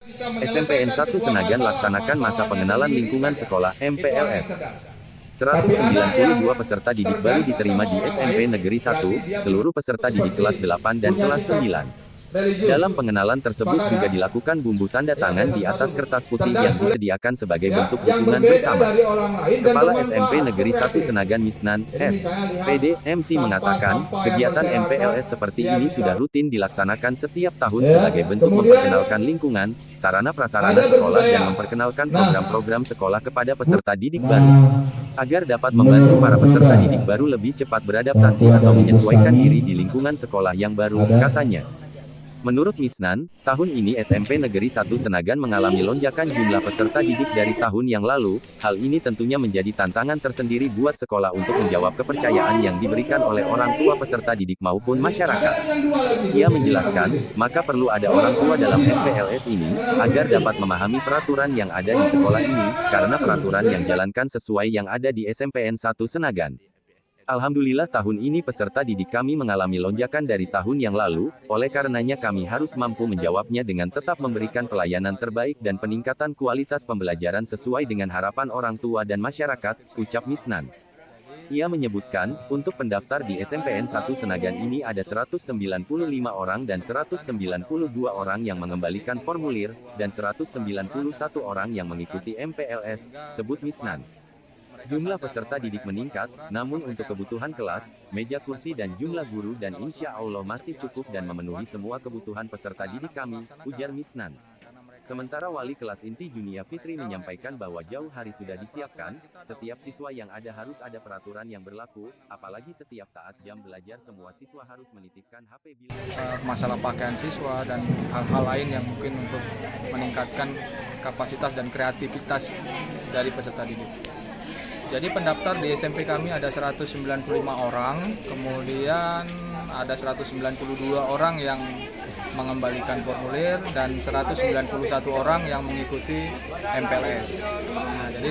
SMPN 1 Senagan laksanakan masa pengenalan lingkungan sekolah (MPLS). 192 peserta didik baru diterima di SMP Negeri 1, seluruh peserta didik kelas 8 dan kelas 9. Dalam pengenalan tersebut juga dilakukan bumbu tanda tangan di atas kertas putih yang disediakan sebagai bentuk dukungan bersama. Kepala SMP Negeri 1 Senagan Misnan, S. PD, MC mengatakan, kegiatan MPLS seperti ini sudah rutin dilaksanakan setiap tahun sebagai bentuk memperkenalkan lingkungan, sarana prasarana sekolah dan memperkenalkan program-program sekolah kepada peserta didik baru. Agar dapat membantu para peserta didik baru lebih cepat beradaptasi atau menyesuaikan diri di lingkungan sekolah yang baru, katanya. Menurut Misnan, tahun ini SMP Negeri 1 Senagan mengalami lonjakan jumlah peserta didik dari tahun yang lalu. Hal ini tentunya menjadi tantangan tersendiri buat sekolah untuk menjawab kepercayaan yang diberikan oleh orang tua peserta didik maupun masyarakat. Ia menjelaskan, maka perlu ada orang tua dalam MPLS ini, agar dapat memahami peraturan yang ada di sekolah ini, karena peraturan yang jalankan sesuai yang ada di SMPN 1 Senagan. Alhamdulillah tahun ini peserta didik kami mengalami lonjakan dari tahun yang lalu, oleh karenanya kami harus mampu menjawabnya dengan tetap memberikan pelayanan terbaik dan peningkatan kualitas pembelajaran sesuai dengan harapan orang tua dan masyarakat, ucap Misnan. Ia menyebutkan, untuk pendaftar di SMPN 1 Senagan ini ada 195 orang dan 192 orang yang mengembalikan formulir, dan 191 orang yang mengikuti MPLS, sebut Misnan. Jumlah peserta didik meningkat, namun untuk kebutuhan kelas, meja kursi dan jumlah guru dan insya Allah masih cukup dan memenuhi semua kebutuhan peserta didik kami, ujar Misnan. Sementara wali kelas inti Junia Fitri menyampaikan bahwa jauh hari sudah disiapkan, setiap siswa yang ada harus ada peraturan yang berlaku, apalagi setiap saat jam belajar semua siswa harus menitipkan HP bila masalah pakaian siswa dan hal-hal lain yang mungkin untuk meningkatkan kapasitas dan kreativitas dari peserta didik. Jadi pendaftar di SMP kami ada 195 orang, kemudian ada 192 orang yang mengembalikan formulir dan 191 orang yang mengikuti MPLS. Nah, jadi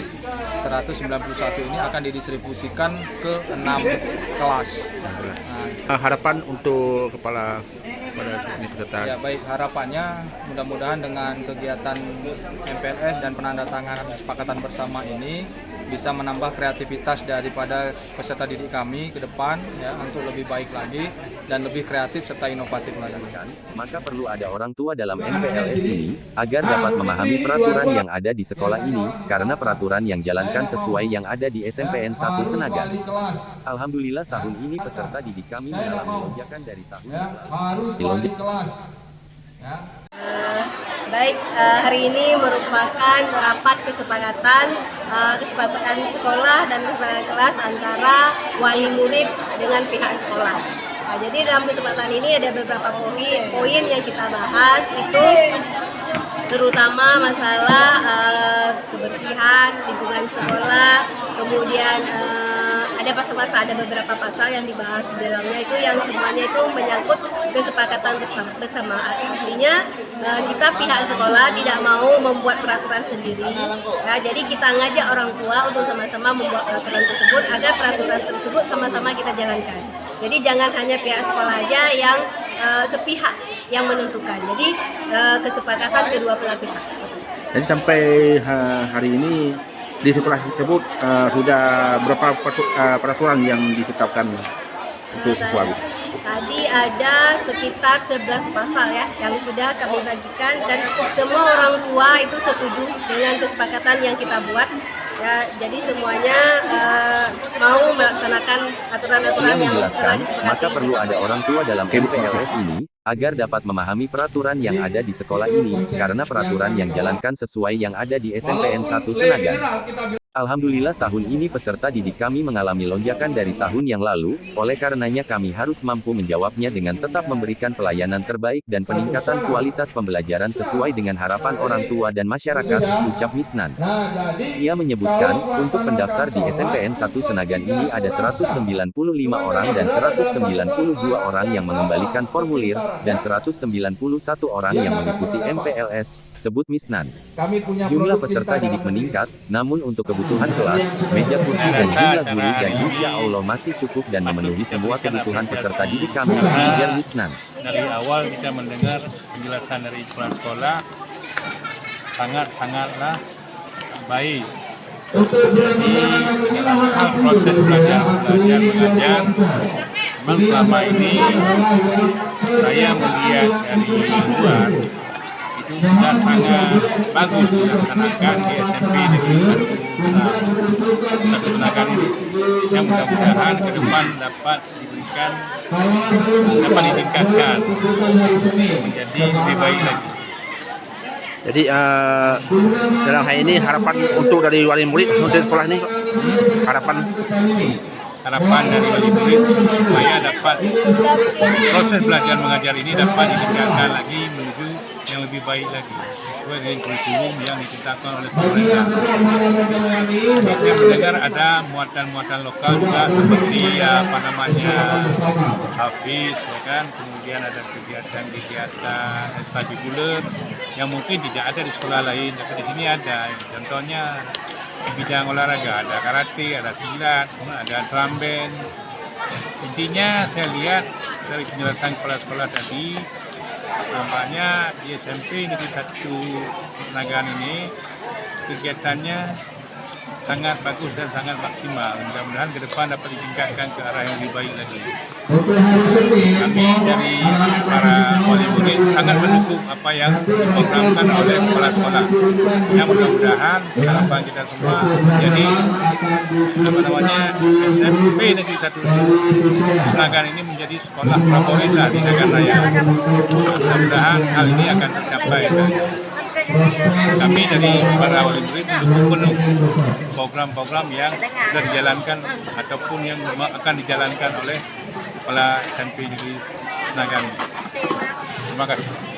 191 ini akan didistribusikan ke 6 kelas. Nah, harapan untuk kepala peserta. Ya baik, harapannya mudah-mudahan dengan kegiatan MPLS dan penandatanganan kesepakatan bersama ini bisa menambah kreativitas daripada peserta didik kami ke depan ya untuk lebih baik lagi dan lebih kreatif serta inovatif lagi. Maka perlu ada orang tua dalam MPLS ini agar dapat memahami peraturan yang ada di sekolah ini karena peraturan yang jalankan sesuai yang ada di SMPN 1 Senagan. Alhamdulillah tahun ini peserta didik kami mengalami lonjakan dari tahun lalu. Baik, hari ini merupakan rapat kesepakatan sekolah dan kesepakatan kelas antara wali murid dengan pihak sekolah. Nah, jadi dalam kesempatan ini ada beberapa poin yang kita bahas, itu terutama masalah kebersihan lingkungan sekolah, kemudian ada beberapa pasal yang dibahas di dalamnya itu yang semuanya itu menyangkut kesepakatan bersama. Artinya kita pihak sekolah tidak mau membuat peraturan sendiri. Ya, jadi kita ngajak orang tua untuk sama-sama membuat peraturan tersebut agar peraturan tersebut sama-sama kita jalankan. Jadi jangan hanya pihak sekolah aja yang sepihak yang menentukan. Jadi kesepakatan kedua belah pihak. Jadi sampai hari ini di sekolah tersebut sudah berapa peraturan yang ditetapkan untuk siswa? Tadi ada sekitar 11 pasal ya yang sudah kami bagikan dan semua orang tua itu setuju dengan kesepakatan yang kita buat. Ya, jadi semuanya mau melaksanakan aturan-aturan yang telah disepakati. Maka perlu ada orang tua dalam MPLS ini agar dapat memahami peraturan yang ada di sekolah ini karena peraturan yang jalankan sesuai yang ada di SMPN 1 Senagan. Alhamdulillah tahun ini peserta didik kami mengalami lonjakan dari tahun yang lalu, oleh karenanya kami harus mampu menjawabnya dengan tetap memberikan pelayanan terbaik dan peningkatan kualitas pembelajaran sesuai dengan harapan orang tua dan masyarakat, ucap Misnan. Ia menyebutkan, untuk pendaftar di SMPN 1 Senagan ini ada 195 orang dan 192 orang yang mengembalikan formulir, dan 191 orang yang mengikuti MPLS, sebut Misnan. Jumlah peserta didik meningkat, namun untuk kebutuhan kelas, meja kursi dan jumlah guru dan insya Allah masih cukup dan memenuhi semua kebutuhan peserta didik kami, ujar Misnan. Dari awal kita mendengar penjelasan dari kepala sekolah sangatlah baik. Jadi dalam hal proses belajar mengajar, memang selama ini saya melihat dari luar itu sudah sangat bagus dilaksanakan di SMP Negeri 1 Senagan ini. Yang mudah-mudahan ke depan dapat ditingkatkan menjadi lebih baik lagi. Jadi dalam hal ini harapan untuk dari wali murid untuk sekolah ini, harapan dari wali murid supaya dapat proses belajar mengajar ini dapat ditingkatkan lagi menuju yang lebih baik lagi sesuai dengan kurikulum yang ditetapkan oleh pemerintah. Saya mendengar ada muatan-muatan lokal juga seperti Hafiz, ya kan, kemudian ada kegiatan ekstrakurikuler yang mungkin tidak ada di sekolah lain, tapi di sini ada. Contohnya di bidang olahraga ada karate, ada silat, ada drum band. Intinya saya lihat dari penjelasan kepala-sekolah tadi, nampaknya di SMP Negeri 1 Senagan ini kegiatannya sangat bagus dan sangat maksimal. Mudah-mudahan ke depan dapat ditingkatkan ke arah yang lebih baik lagi. Kami dari para wali murid sangat mendukung apa yang diprogramkan oleh kepala sekolah. Yang mudah-mudahan harapan kita semua menjadi SMP Negeri 1 Senagan ini menjadi sekolah favorit di Nagan Raya. Mudah-mudahan hal ini akan tercapai. Kami dari para wali murid mendukung penuh program-program yang sudah dijalankan ataupun yang akan dijalankan oleh kepala SMP Negeri Senagan. Terima kasih.